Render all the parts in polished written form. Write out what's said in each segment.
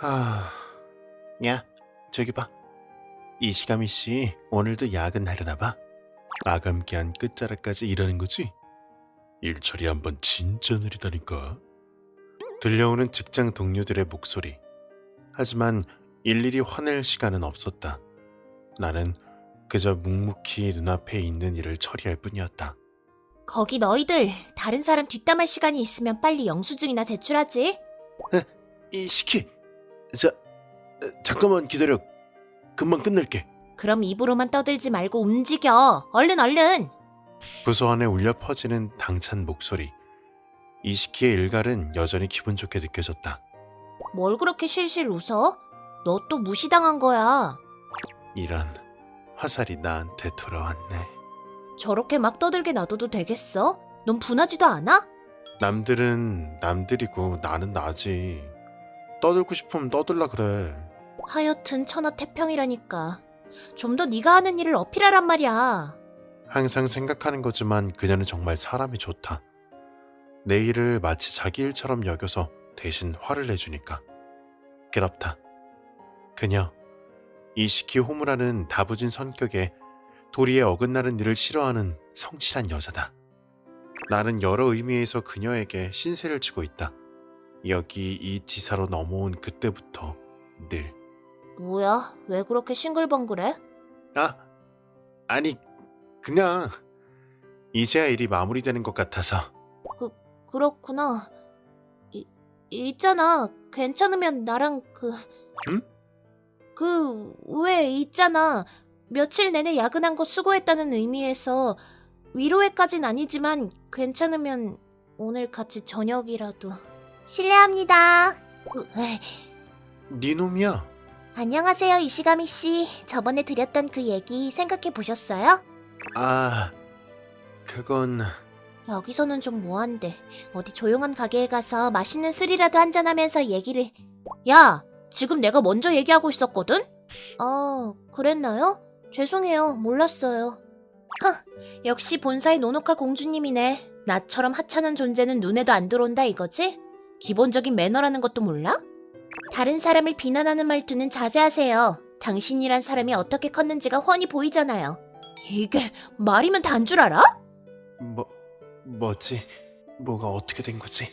아, 야, 저기 봐. 이시가미 씨 오늘도 야근하려나 봐. 마감 기한 끝자락까지 일하는 거지? 일처리 한번 진짜 느리다니까. 들려오는 직장 동료들의 목소리. 하지만 일일이 화낼 시간은 없었다. 나는 그저 묵묵히 눈앞에 있는 일을 처리할 뿐이었다. 거기 너희들 다른 사람 뒷담할 시간이 있으면 빨리 영수증이나 제출하지. 이시키, 잠깐만 기다려. 금방 끝낼게. 그럼 입으로만 떠들지 말고 움직여. 얼른 얼른. 부서 안에 울려 퍼지는 당찬 목소리. 이시키의 일갈은 여전히 기분 좋게 느껴졌다. 뭘 그렇게 실실 웃어? 너 또 무시당한 거야. 이런, 화살이 나한테 돌아왔네. 저렇게 막 떠들게 놔둬도 되겠어? 넌 분하지도 않아? 남들은 남들이고 나는 나지. 떠들고 싶으면 떠들라 그래. 하여튼 천하태평이라니까. 좀 더 네가 하는 일을 어필하란 말이야. 항상 생각하는 거지만 그녀는 정말 사람이 좋다. 내 일을 마치 자기 일처럼 여겨서 대신 화를 내주니까. 그렇다. 그녀, 이시키 호무라는 다부진 성격에 도리에 어긋나는 일을 싫어하는 성실한 여자다. 나는 여러 의미에서 그녀에게 신세를 지고 있다. 여기 이 지사로 넘어온 그때부터 늘. 뭐야? 왜 그렇게 싱글벙글해? 아니 그냥 이제야 일이 마무리되는 것 같아서. 그렇구나. 있잖아. 괜찮으면 나랑 응? 왜 있잖아. 며칠 내내 야근한 거 수고했다는 의미에서 위로회까진 아니지만 괜찮으면 오늘 같이 저녁이라도. 실례합니다. 네 놈이야. 안녕하세요, 이시가미 씨. 저번에 드렸던 그 얘기 생각해 보셨어요? 그건... 여기서는 좀 뭐한데. 어디 조용한 가게에 가서 맛있는 술이라도 한잔하면서 얘기를. 야, 지금 내가 먼저 얘기하고 있었거든? 그랬나요? 죄송해요. 몰랐어요. 역시 본사의 노노카 공주님이네. 나처럼 하찮은 존재는 눈에도 안 들어온다 이거지? 기본적인 매너라는 것도 몰라? 다른 사람을 비난하는 말투는 자제하세요. 당신이란 사람이 어떻게 컸는지가 훤히 보이잖아요. 이게 말이면 단 줄 알아? 뭐지? 뭐가 어떻게 된 거지?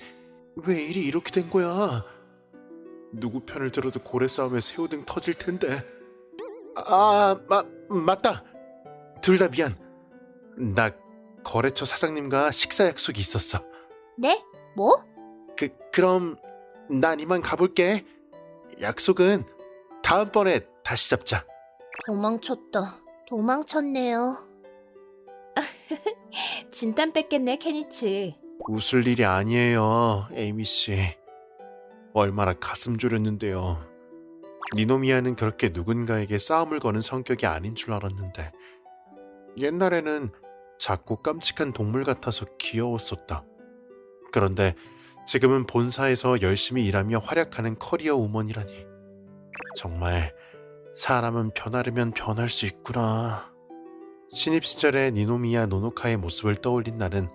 왜 일이 이렇게 된 거야? 누구 편을 들어도 고래 싸움에 새우등 터질 텐데. 맞다. 둘 다 미안. 나 거래처 사장님과 식사 약속이 있었어. 네? 뭐? 그럼 난 이만 가볼게. 약속은 다음번에 다시 잡자. 도망쳤네요. 진땀 뺐겠네, 케니치. 웃을 일이 아니에요, 에이미 씨. 얼마나 가슴 졸였는데요. 니노미야는 그렇게 누군가에게 싸움을 거는 성격이 아닌 줄 알았는데 옛날에는 작고 깜찍한 동물 같아서 귀여웠었다. 그런데 지금은 본사에서 열심히 일하며 활약하는 커리어 우먼이라니. 정말 사람은 변하려면 변할 수 있구나. 신입 시절의 니노미야 노노카의 모습을 떠올린 나는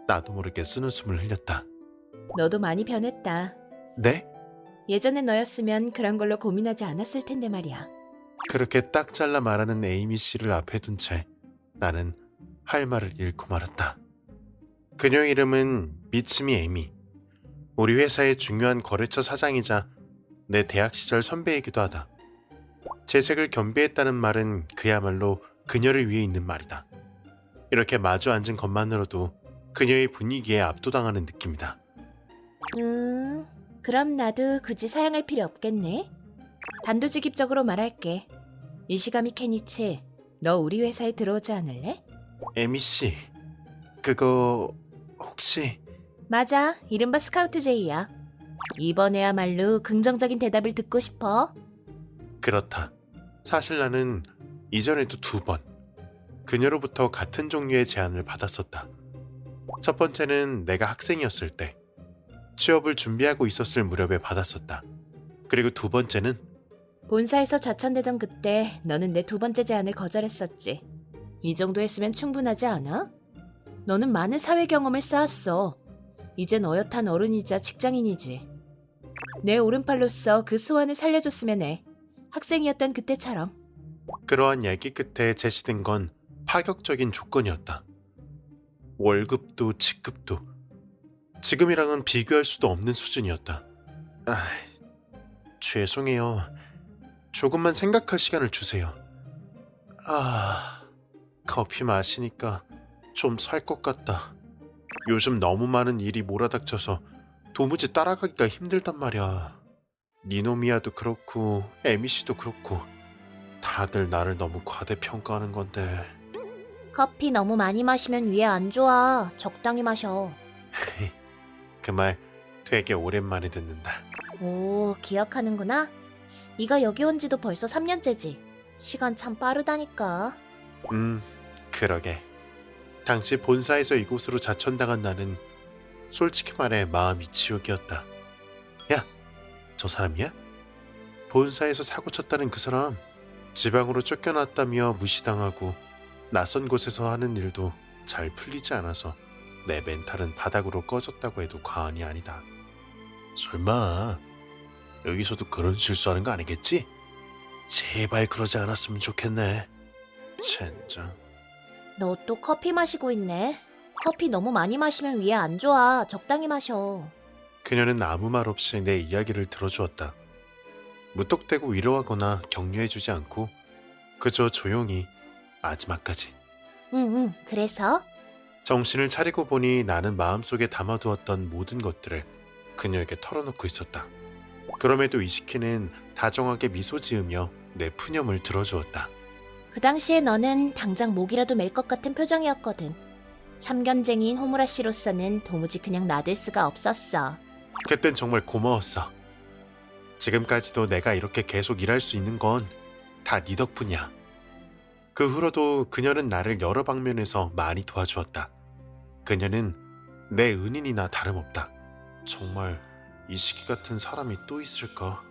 나도 모르게 쓴웃음을 흘렸다. 너도 많이 변했다. 네? 예전에 너였으면 그런 걸로 고민하지 않았을 텐데 말이야. 그렇게 딱 잘라 말하는 에이미 씨를 앞에 둔 채 나는 할 말을 잃고 말았다. 그녀 이름은 미츠미 에이미. 우리 회사의 중요한 거래처 사장이자 내 대학 시절 선배이기도 하다. 재색을 겸비했다는 말은 그야말로 그녀를 위해 있는 말이다. 이렇게 마주 앉은 것만으로도 그녀의 분위기에 압도당하는 느낌이다. 그럼 나도 굳이 사양할 필요 없겠네. 단도직입적으로 말할게. 이시가미 케니치, 너 우리 회사에 들어오지 않을래? 에미 씨, 그거 혹시... 맞아, 이른바 스카우트 제이야. 이번에야말로 긍정적인 대답을 듣고 싶어. 그렇다. 사실 나는 이전에도 2번 그녀로부터 같은 종류의 제안을 받았었다. 첫 번째는 내가 학생이었을 때 취업을 준비하고 있었을 무렵에 받았었다. 그리고 2번째는 본사에서 좌천되던 그때 너는 내 2번째 제안을 거절했었지. 이 정도 했으면 충분하지 않아? 너는 많은 사회 경험을 쌓았어. 이젠 어엿한 어른이자 직장인이지. 내 오른팔로서 그 소원을 살려줬으면 해. 학생이었던 그때처럼. 그러한 얘기 끝에 제시된 건 파격적인 조건이었다. 월급도 직급도 지금이랑은 비교할 수도 없는 수준이었다. 아, 죄송해요. 조금만 생각할 시간을 주세요. 커피 마시니까 좀 살 것 같다. 요즘 너무 많은 일이 몰아닥쳐서 도무지 따라가기가 힘들단 말이야. 니노미야도 그렇고 에미씨도 그렇고 다들 나를 너무 과대평가하는 건데. 커피 너무 많이 마시면 위에 안 좋아. 적당히 마셔. 그 말 되게 오랜만에 듣는다. 오, 기억하는구나. 네가 여기 온 지도 벌써 3년째지. 시간 참 빠르다니까. 그러게. 당시 본사에서 이곳으로 자천당한 나는 솔직히 말해 마음이 지옥이었다. 야, 저 사람이야? 본사에서 사고 쳤다는 그 사람. 지방으로 쫓겨났다며 무시당하고 낯선 곳에서 하는 일도 잘 풀리지 않아서 내 멘탈은 바닥으로 꺼졌다고 해도 과언이 아니다. 설마 여기서도 그런 실수하는 거 아니겠지? 제발 그러지 않았으면 좋겠네. 젠장. 너 또 커피 마시고 있네. 커피 너무 많이 마시면 위에 안 좋아. 적당히 마셔. 그녀는 아무 말 없이 내 이야기를 들어주었다. 무턱대고 위로하거나 격려해주지 않고 그저 조용히 마지막까지. 응, 그래서? 정신을 차리고 보니 나는 마음속에 담아두었던 모든 것들을 그녀에게 털어놓고 있었다. 그럼에도 이시키는 다정하게 미소 지으며 내 푸념을 들어주었다. 그 당시에 너는 당장 목이라도 맬 것 같은 표정이었거든. 참견쟁이인 호무라 씨로서는 도무지 그냥 놔둘 수가 없었어. 그땐 정말 고마웠어. 지금까지도 내가 이렇게 계속 일할 수 있는 건 다 네 덕분이야. 그 후로도 그녀는 나를 여러 방면에서 많이 도와주었다. 그녀는 내 은인이나 다름없다. 정말 이 시기 같은 사람이 또 있을까?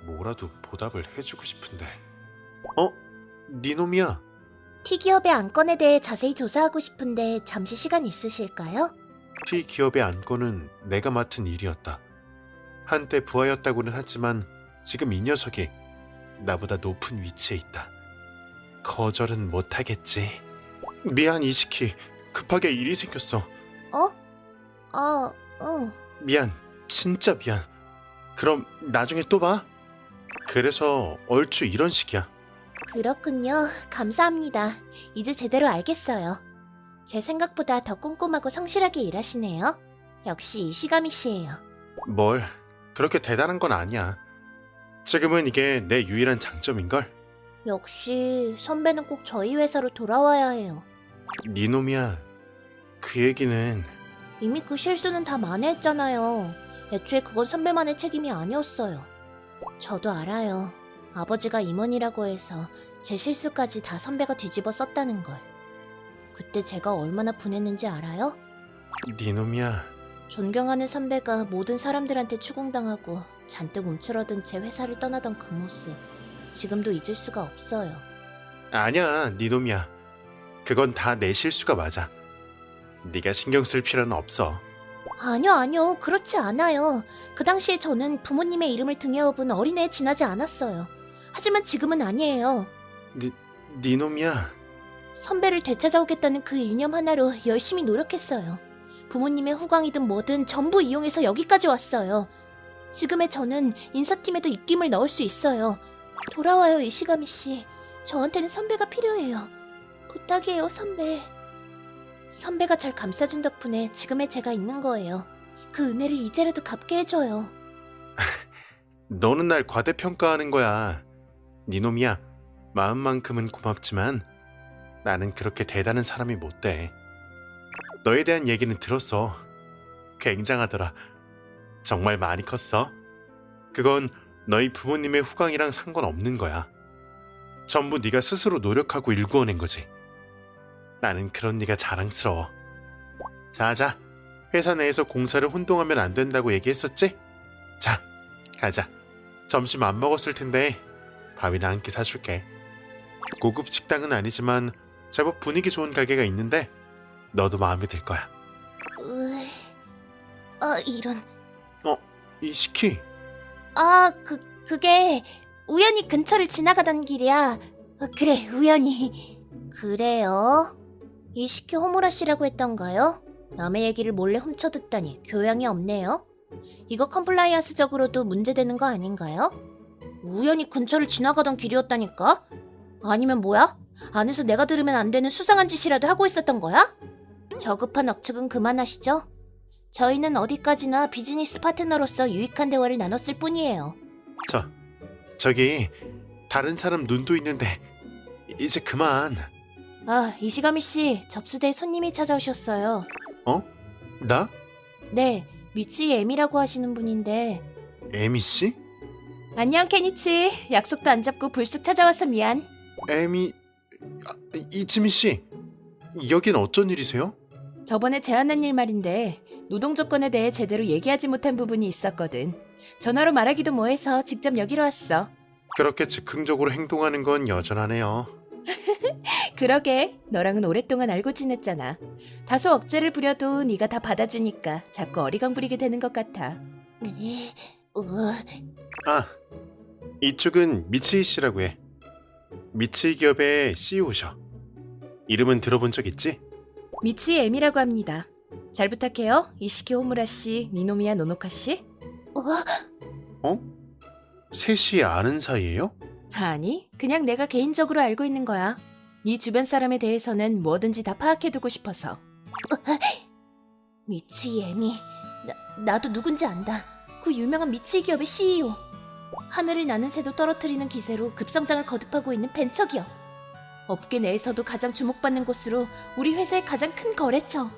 뭐라도 보답을 해주고 싶은데. 니놈이야. T기업의 안건에 대해 자세히 조사하고 싶은데 잠시 시간 있으실까요? T기업의 안건은 내가 맡은 일이었다. 한때 부하였다고는 하지만 지금 이 녀석이 나보다 높은 위치에 있다. 거절은 못하겠지. 미안 이시키. 급하게 일이 생겼어. 미안. 진짜 미안. 그럼 나중에 또 봐. 그래서 얼추 이런 식이야. 그렇군요. 감사합니다. 이제 제대로 알겠어요. 제 생각보다 더 꼼꼼하고 성실하게 일하시네요. 역시 이시가미 씨예요. 뭘 그렇게 대단한 건 아니야. 지금은 이게 내 유일한 장점인걸. 역시 선배는 꼭 저희 회사로 돌아와야 해요. 니놈이야. 그 얘기는 이미 그 실수는 다 만회했잖아요. 애초에 그건 선배만의 책임이 아니었어요. 저도 알아요. 아버지가 임원이라고 해서 제 실수까지 다 선배가 뒤집어 썼다는 걸. 그때 제가 얼마나 분했는지 알아요? 니놈이야. 존경하는 선배가 모든 사람들한테 추궁당하고 잔뜩 움츠러든 제 회사를 떠나던 그 모습. 지금도 잊을 수가 없어요. 아니야 니놈이야. 그건 다 내 실수가 맞아. 네가 신경 쓸 필요는 없어. 아니요. 그렇지 않아요. 그 당시에 저는 부모님의 이름을 등에 업은 어린애에 지나지 않았어요. 하지만 지금은 아니에요. 니놈이야. 선배를 되찾아오겠다는 그 일념 하나로 열심히 노력했어요. 부모님의 후광이든 뭐든 전부 이용해서 여기까지 왔어요. 지금의 저는 인사팀에도 입김을 넣을 수 있어요. 돌아와요, 이시가미 씨. 저한테는 선배가 필요해요. 부탁이에요, 선배. 선배가 절 감싸준 덕분에 지금의 제가 있는 거예요. 그 은혜를 이제라도 갚게 해줘요. 너는 날 과대평가하는 거야. 니놈이야. 마음만큼은 고맙지만 나는 그렇게 대단한 사람이 못 돼. 너에 대한 얘기는 들었어. 굉장하더라. 정말 많이 컸어. 그건 너희 부모님의 후광이랑 상관없는 거야. 전부 네가 스스로 노력하고 일구어낸 거지. 나는 그런 네가 자랑스러워. 자자, 회사 내에서 공사를 혼동하면 안 된다고 얘기했었지? 자, 가자. 점심 안 먹었을 텐데 밥이나 한 끼 사줄게. 고급 식당은 아니지만 제법 분위기 좋은 가게가 있는데 너도 마음에 들 거야. 이런. 이시키. 아, 그게 우연히 근처를 지나가던 길이야. 그래, 우연히. 그래요? 이시키 호무라 씨라고 했던가요? 남의 얘기를 몰래 훔쳐듣다니 교양이 없네요. 이거 컴플라이언스적으로도 문제되는 거 아닌가요? 우연히 근처를 지나가던 길이었다니까? 아니면 뭐야? 안에서 내가 들으면 안 되는 수상한 짓이라도 하고 있었던 거야? 저급한 억측은 그만하시죠. 저희는 어디까지나 비즈니스 파트너로서 유익한 대화를 나눴을 뿐이에요. 저기 다른 사람 눈도 있는데 이제 그만. 아, 이시가미 씨, 접수대에 손님이 찾아오셨어요. 어? 나? 네, 미치 에미라고 하시는 분인데. 에미 씨? 안녕, 케니치. 약속도 안 잡고 불쑥 찾아와서 미안. 에미 이치미 씨. 여긴 어쩐 일이세요? 저번에 제안한 일 말인데 노동 조건에 대해 제대로 얘기하지 못한 부분이 있었거든. 전화로 말하기도 뭐해서 직접 여기로 왔어. 그렇게 즉흥적으로 행동하는 건 여전하네요. 그러게, 너랑은 오랫동안 알고 지냈잖아. 다소 억제를 부려도 네가 다 받아주니까 자꾸 어리광 부리게 되는 것 같아. 아, 이쪽은 미치이 씨라고 해. 미치이 기업의 CEO셔. 이름은 들어본 적 있지? 미치 에미라고 합니다. 잘 부탁해요. 이시키 호무라 씨, 니노미야 노노카 씨. 어? 셋이 아는 사이예요? 아니, 그냥 내가 개인적으로 알고 있는 거야. 네 주변 사람에 대해서는 뭐든지 다 파악해두고 싶어서. 미치 에미. 나도 누군지 안다. 그 유명한 미치 기업의 CEO. 하늘을 나는 새도 떨어뜨리는 기세로 급성장을 거듭하고 있는 벤처기업. 업계 내에서도 가장 주목받는 곳으로 우리 회사의 가장 큰 거래처.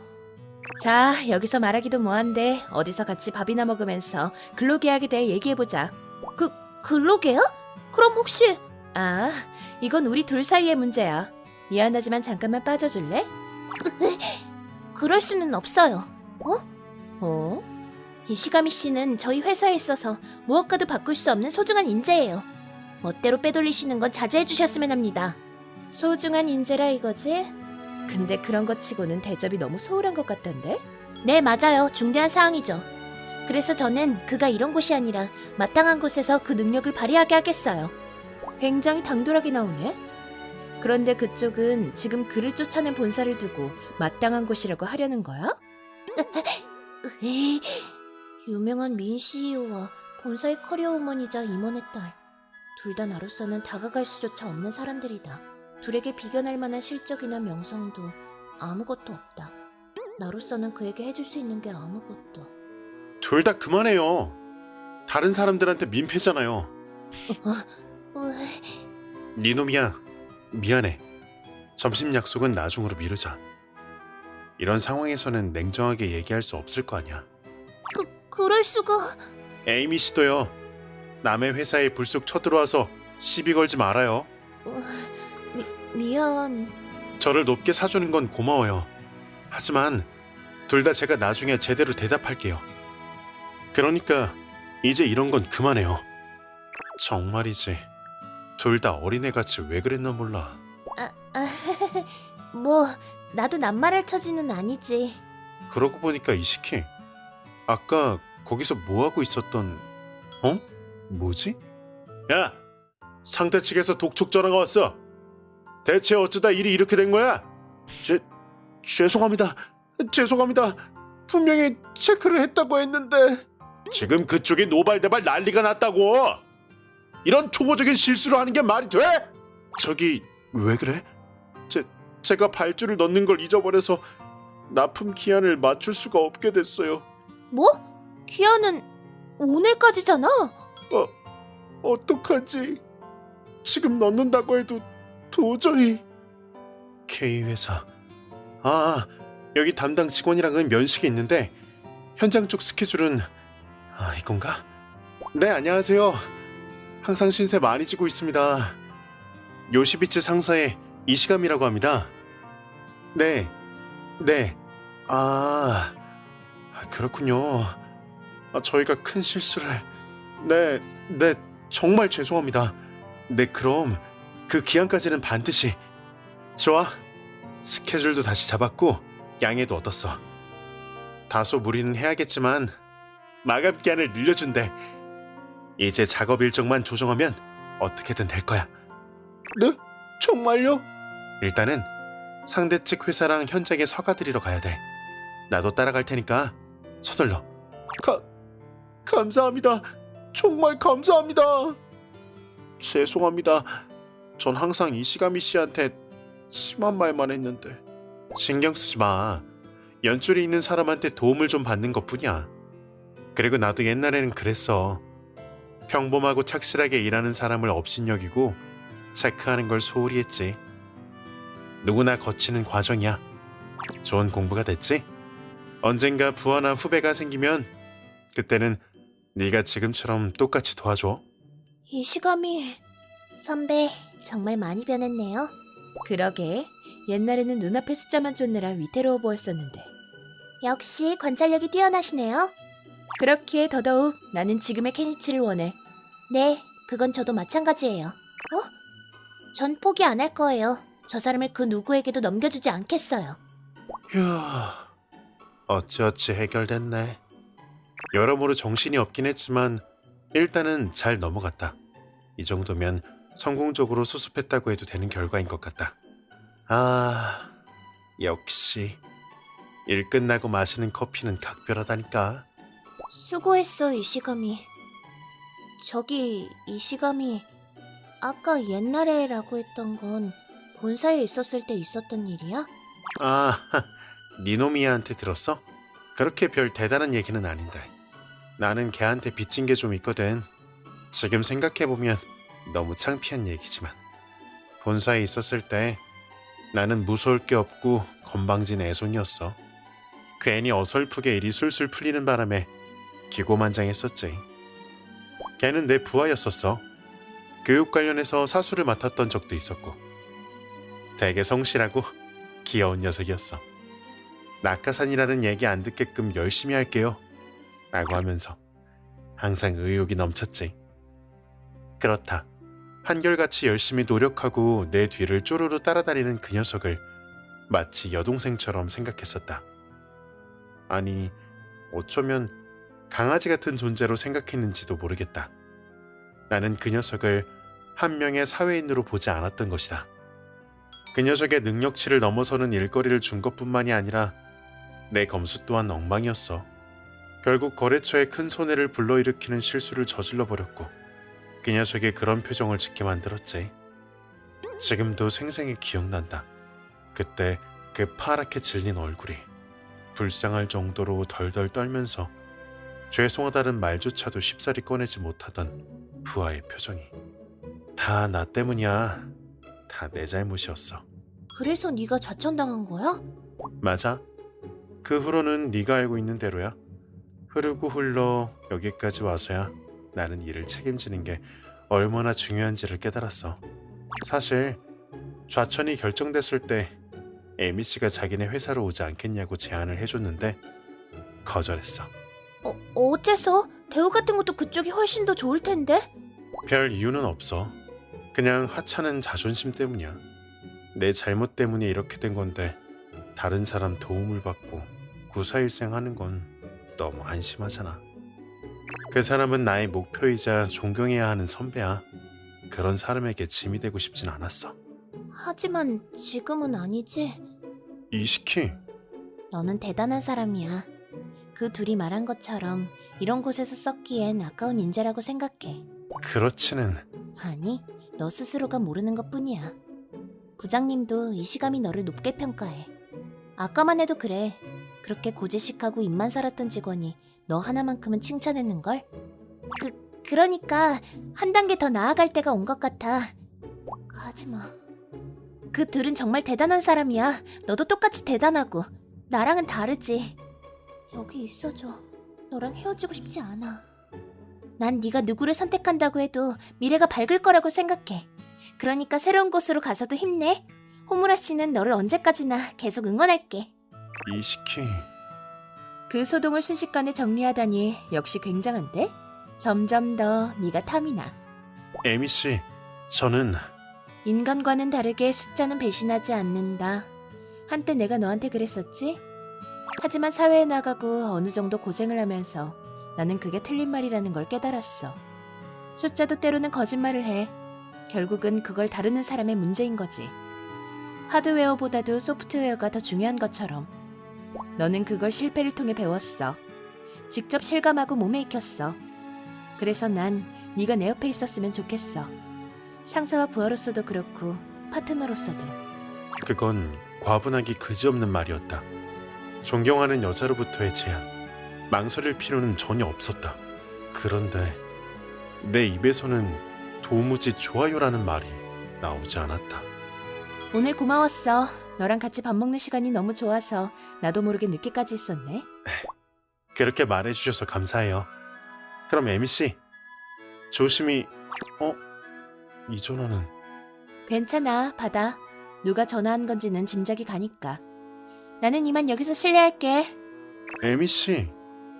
자, 여기서 말하기도 뭐한데 어디서 같이 밥이나 먹으면서 근로계약에 대해 얘기해보자. 근로계야? 그럼 혹시 아, 이건 우리 둘 사이의 문제야. 미안하지만 잠깐만 빠져줄래? 그럴 수는 없어요. 어? 이시가미 씨는 저희 회사에 있어서 무엇과도 바꿀 수 없는 소중한 인재예요. 멋대로 빼돌리시는 건 자제해 주셨으면 합니다. 소중한 인재라 이거지? 근데 그런 것 치고는 대접이 너무 소홀한 것 같던데? 네, 맞아요. 중대한 사항이죠. 그래서 저는 그가 이런 곳이 아니라 마땅한 곳에서 그 능력을 발휘하게 하겠어요. 굉장히 당돌하게 나오네? 그런데 그쪽은 지금 그를 쫓아낸 본사를 두고 마땅한 곳이라고 하려는 거야? 유명한 민 CEO와 본사의 커리어 우먼이자 임원의 딸. 둘 다 나로서는 다가갈 수조차 없는 사람들이다. 둘에게 비견할 만한 실적이나 명성도 아무것도 없다. 나로서는 그에게 해줄 수 있는 게 아무것도. 둘 다 그만해요. 다른 사람들한테 민폐잖아요. 니놈이야. 미안해. 점심 약속은 나중으로 미루자. 이런 상황에서는 냉정하게 얘기할 수 없을 거 아니야. 그럴 수가. 에이미 씨도요. 남의 회사에 불쑥 쳐들어와서 시비 걸지 말아요. 미안. 저를 높게 사주는 건 고마워요. 하지만 둘 다 제가 나중에 제대로 대답할게요. 그러니까 이제 이런 건 그만해요. 정말이지. 둘 다 어린애같이 왜 그랬나 몰라. 뭐 나도 낱말할 처지는 아니지. 그러고 보니까 이시키, 아까 거기서 뭐하고 있었던... 뭐지? 야! 상대 측에서 독촉 전화가 왔어. 대체 어쩌다 일이 이렇게 된 거야? 죄송합니다. 분명히 체크를 했다고 했는데... 지금 그쪽이 노발대발 난리가 났다고! 이런 초보적인 실수를 하는 게 말이 돼? 저기 왜 그래? 제가 발주를 넣는 걸 잊어버려서 납품 기한을 맞출 수가 없게 됐어요. 뭐? 기한은 오늘까지잖아. 어떡하지? 지금 넣는다고 해도 도저히... K회사... 여기 담당 직원이랑은 면식이 있는데 현장 쪽 스케줄은... 이건가? 네, 안녕하세요. 항상 신세 많이 지고 있습니다. 요시비츠 상사의 이시감이라고 합니다. 네. 그렇군요. 저희가 큰 실수를... 네, 정말 죄송합니다. 네, 그럼 그 기한까지는 반드시... 좋아. 스케줄도 다시 잡았고 양해도 얻었어. 다소 무리는 해야겠지만 마감 기한을 늘려준대. 이제 작업 일정만 조정하면 어떻게든 될 거야. 네? 정말요? 일단은 상대 측 회사랑 현장에 서가드리러 가야 돼. 나도 따라갈 테니까 서둘러. 감사합니다. 정말 감사합니다. 죄송합니다. 전 항상 이시가미 씨한테 심한 말만 했는데. 신경 쓰지 마. 연줄이 있는 사람한테 도움을 좀 받는 것뿐이야. 그리고 나도 옛날에는 그랬어. 평범하고 착실하게 일하는 사람을 업신여기고 체크하는 걸 소홀히 했지. 누구나 거치는 과정이야. 좋은 공부가 됐지? 언젠가 부하나 후배가 생기면 그때는 네가 지금처럼 똑같이 도와줘. 이시가미 선배 정말 많이 변했네요. 그러게. 옛날에는 눈앞의 숫자만 쫓느라 위태로워 보였었는데. 역시 관찰력이 뛰어나시네요. 그렇기에 더더욱 나는 지금의 케니치를 원해. 네, 그건 저도 마찬가지예요. 전 포기 안 할 거예요. 저 사람을 그 누구에게도 넘겨주지 않겠어요. 휴, 어찌어찌 해결됐네. 여러모로 정신이 없긴 했지만 일단은 잘 넘어갔다. 이 정도면 성공적으로 수습했다고 해도 되는 결과인 것 같다. 아, 역시 일 끝나고 마시는 커피는 각별하다니까. 수고했어, 이시가미. 저기, 이시가미. 아까 옛날에라고 했던 건 본사에 있었을 때 있었던 일이야? 아, 니노미야한테 들었어? 그렇게 별 대단한 얘기는 아닌데. 나는 걔한테 빚진 게 좀 있거든. 지금 생각해보면 너무 창피한 얘기지만. 본사에 있었을 때 나는 무서울 게 없고 건방진 애손이었어. 괜히 어설프게 일이 술술 풀리는 바람에 기고만장했었지. 걔는 내 부하였었어. 교육 관련해서 사수를 맡았던 적도 있었고. 되게 성실하고 귀여운 녀석이었어. 낙하산이라는 얘기 안 듣게끔 열심히 할게요 라고 하면서 항상 의욕이 넘쳤지. 그렇다. 한결같이 열심히 노력하고 내 뒤를 쪼르르 따라다니는 그 녀석을 마치 여동생처럼 생각했었다. 아니, 어쩌면 강아지 같은 존재로 생각했는지도 모르겠다. 나는 그 녀석을 한 명의 사회인으로 보지 않았던 것이다. 그 녀석의 능력치를 넘어서는 일거리를 준 것뿐만이 아니라 내 검수 또한 엉망이었어. 결국 거래처에 큰 손해를 불러일으키는 실수를 저질러 버렸고 그 녀석이 그런 표정을 짓게 만들었지. 지금도 생생히 기억난다. 그때 그 파랗게 질린 얼굴이 불쌍할 정도로 덜덜 떨면서 죄송하다는 말조차도 쉽사리 꺼내지 못하던 부하의 표정이. 다 나 때문이야. 다 내 잘못이었어. 그래서 네가 좌천당한 거야? 맞아. 그 후로는 네가 알고 있는 대로야. 흐르고 흘러 여기까지 와서야 나는 일을 책임지는 게 얼마나 중요한지를 깨달았어. 사실 좌천이 결정됐을 때 에미 씨가 자기네 회사로 오지 않겠냐고 제안을 해줬는데 거절했어. 어째서? 대우 같은 것도 그쪽이 훨씬 더 좋을 텐데? 별 이유는 없어. 그냥 하찮은 자존심 때문이야. 내 잘못 때문에 이렇게 된 건데 다른 사람 도움을 받고 구사일생하는 건 너무 안심하잖아. 그 사람은 나의 목표이자 존경해야 하는 선배야. 그런 사람에게 짐이 되고 싶진 않았어. 하지만 지금은 아니지. 이시키, 너는 대단한 사람이야. 그 둘이 말한 것처럼 이런 곳에서 썩기엔 아까운 인재라고 생각해. 그렇지는. 아니, 너 스스로가 모르는 것뿐이야. 부장님도 이시감이 너를 높게 평가해. 아까만 해도 그래. 그렇게 고지식하고 입만 살았던 직원이 너 하나만큼은 칭찬했는걸? 그러니까 한 단계 더 나아갈 때가 온 것 같아. 가지마. 그 둘은 정말 대단한 사람이야. 너도 똑같이 대단하고. 나랑은 다르지. 여기 있어줘. 너랑 헤어지고 싶지 않아. 난 네가 누구를 선택한다고 해도 미래가 밝을 거라고 생각해. 그러니까 새로운 곳으로 가서도 힘내. 호무라 씨는 너를 언제까지나 계속 응원할게. 이시키. 그 소동을 순식간에 정리하다니 역시 굉장한데? 점점 더 네가 탐이 나. 에미 씨, 저는 인간과는 다르게 숫자는 배신하지 않는다. 한때 내가 너한테 그랬었지? 하지만 사회에 나가고 어느 정도 고생을 하면서 나는 그게 틀린 말이라는 걸 깨달았어. 숫자도 때로는 거짓말을 해. 결국은 그걸 다루는 사람의 문제인 거지. 하드웨어보다도 소프트웨어가 더 중요한 것처럼. 너는 그걸 실패를 통해 배웠어. 직접 실감하고 몸에 익혔어. 그래서 난 네가 내 옆에 있었으면 좋겠어. 상사와 부하로서도 그렇고 파트너로서도. 그건 과분하기 그지없는 말이었다. 존경하는 여자로부터의 제안, 망설일 필요는 전혀 없었다. 그런데 내 입에서는 도무지 좋아요라는 말이 나오지 않았다. 오늘 고마웠어. 너랑 같이 밥 먹는 시간이 너무 좋아서 나도 모르게 늦게까지 있었네. 그렇게 말해주셔서 감사해요. 그럼 에미 씨, 조심히... 이 전화는... 괜찮아, 받아. 누가 전화한 건지는 짐작이 가니까. 나는 이만 여기서 실례할게. 에미 씨...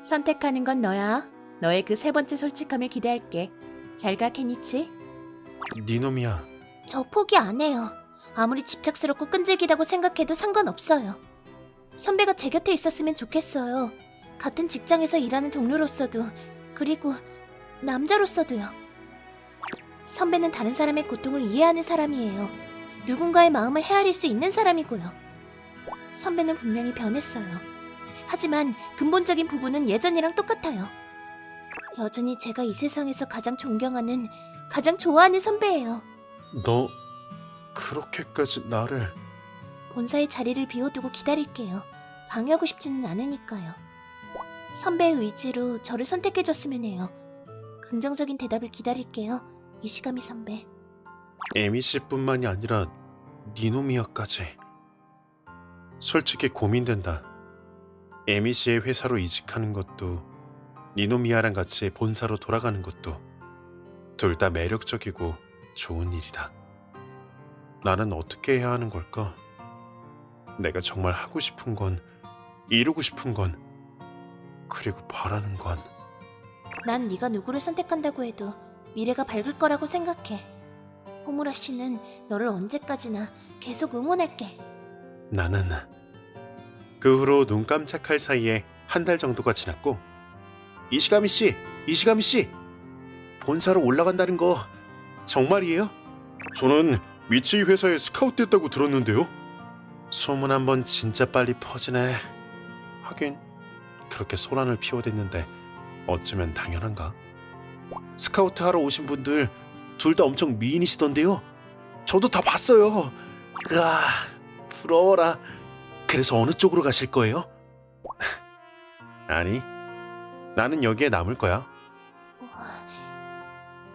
선택하는 건 너야. 너의 그 세 번째 솔직함을 기대할게. 잘 가, 케니치. 니노미야, 저 포기 안 해요. 아무리 집착스럽고 끈질기다고 생각해도 상관없어요. 선배가 제 곁에 있었으면 좋겠어요. 같은 직장에서 일하는 동료로서도, 그리고 남자로서도요. 선배는 다른 사람의 고통을 이해하는 사람이에요. 누군가의 마음을 헤아릴 수 있는 사람이고요. 선배는 분명히 변했어요. 하지만 근본적인 부분은 예전이랑 똑같아요. 여전히 제가 이 세상에서 가장 존경하는, 가장 좋아하는 선배예요. 너 그렇게까지 나를... 본사의 자리를 비워두고 기다릴게요. 방해하고 싶지는 않으니까요. 선배의 의지로 저를 선택해줬으면 해요. 긍정적인 대답을 기다릴게요. 이시가미 선배. 에미 씨뿐만이 아니라 니노미야까지. 솔직히 고민된다. 에미 씨의 회사로 이직하는 것도 니노미야랑 같이 본사로 돌아가는 것도 둘 다 매력적이고 좋은 일이다. 나는 어떻게 해야 하는 걸까? 내가 정말 하고 싶은 건, 이루고 싶은 건, 그리고 바라는 건... 난 네가 누구를 선택한다고 해도 미래가 밝을 거라고 생각해. 호무라 씨는 너를 언제까지나 계속 응원할게. 나는... 그 후로 눈 깜짝할 사이에 한 달 정도가 지났고, 이시가미 씨! 이시가미 씨! 본사로 올라간다는 거 정말이에요? 저는 미츠이 회사에 스카우트 됐다고 들었는데요? 소문 한번 진짜 빨리 퍼지네. 하긴 그렇게 소란을 피워댔는데 어쩌면 당연한가? 스카우트 하러 오신 분들 둘 다 엄청 미인이시던데요? 저도 다 봤어요. 으아, 부러워라. 그래서 어느 쪽으로 가실 거예요? 아니, 나는 여기에 남을 거야.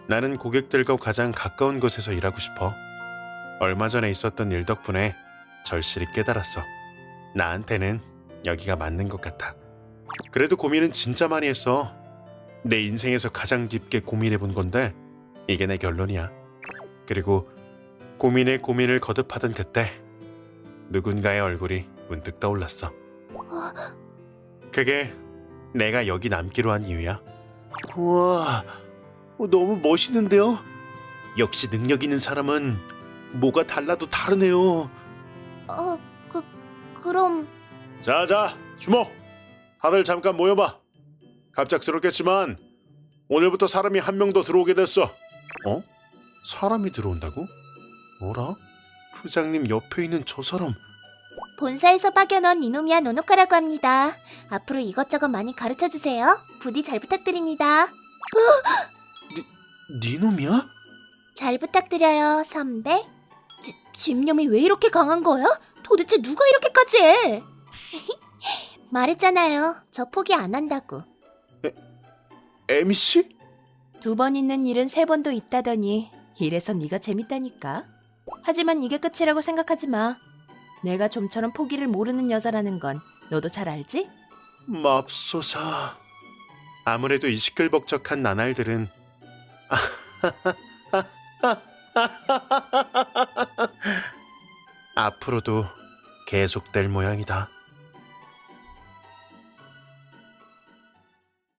나는 고객들과 가장 가까운 곳에서 일하고 싶어. 얼마 전에 있었던 일 덕분에 절실히 깨달았어. 나한테는 여기가 맞는 것 같아. 그래도 고민은 진짜 많이 했어. 내 인생에서 가장 깊게 고민해 본 건데 이게 내 결론이야. 그리고 고민에 고민을 거듭하던 그때 누군가의 얼굴이 문득 떠올랐어. 그게 내가 여기 남기로 한 이유야. 우와, 너무 멋있는데요? 역시 능력 있는 사람은 뭐가 달라도 다르네요. 그럼 자자, 주목! 다들 잠깐 모여봐. 갑작스럽겠지만 오늘부터 사람이 한 명 더 들어오게 됐어. 어? 사람이 들어온다고? 뭐라? 부장님 옆에 있는 저 사람... 본사에서 파견온 이노미야 노노카라고 합니다. 앞으로 이것저것 많이 가르쳐주세요. 부디 잘 부탁드립니다. 니놈이야? 잘 부탁드려요, 선배. 집념이 왜 이렇게 강한 거야? 도대체 누가 이렇게까지 해? 말했잖아요. 저 포기 안 한다고. 에미 씨? 2번 있는 일은 3번도 있다더니 이래서 네가 재밌다니까. 하지만 이게 끝이라고 생각하지 마. 내가 좀처럼 포기를 모르는 여자라는 건 너도 잘 알지? 맙소사. 아무래도 이 시끌벅적한 나날들은 앞으로도 계속될 모양이다.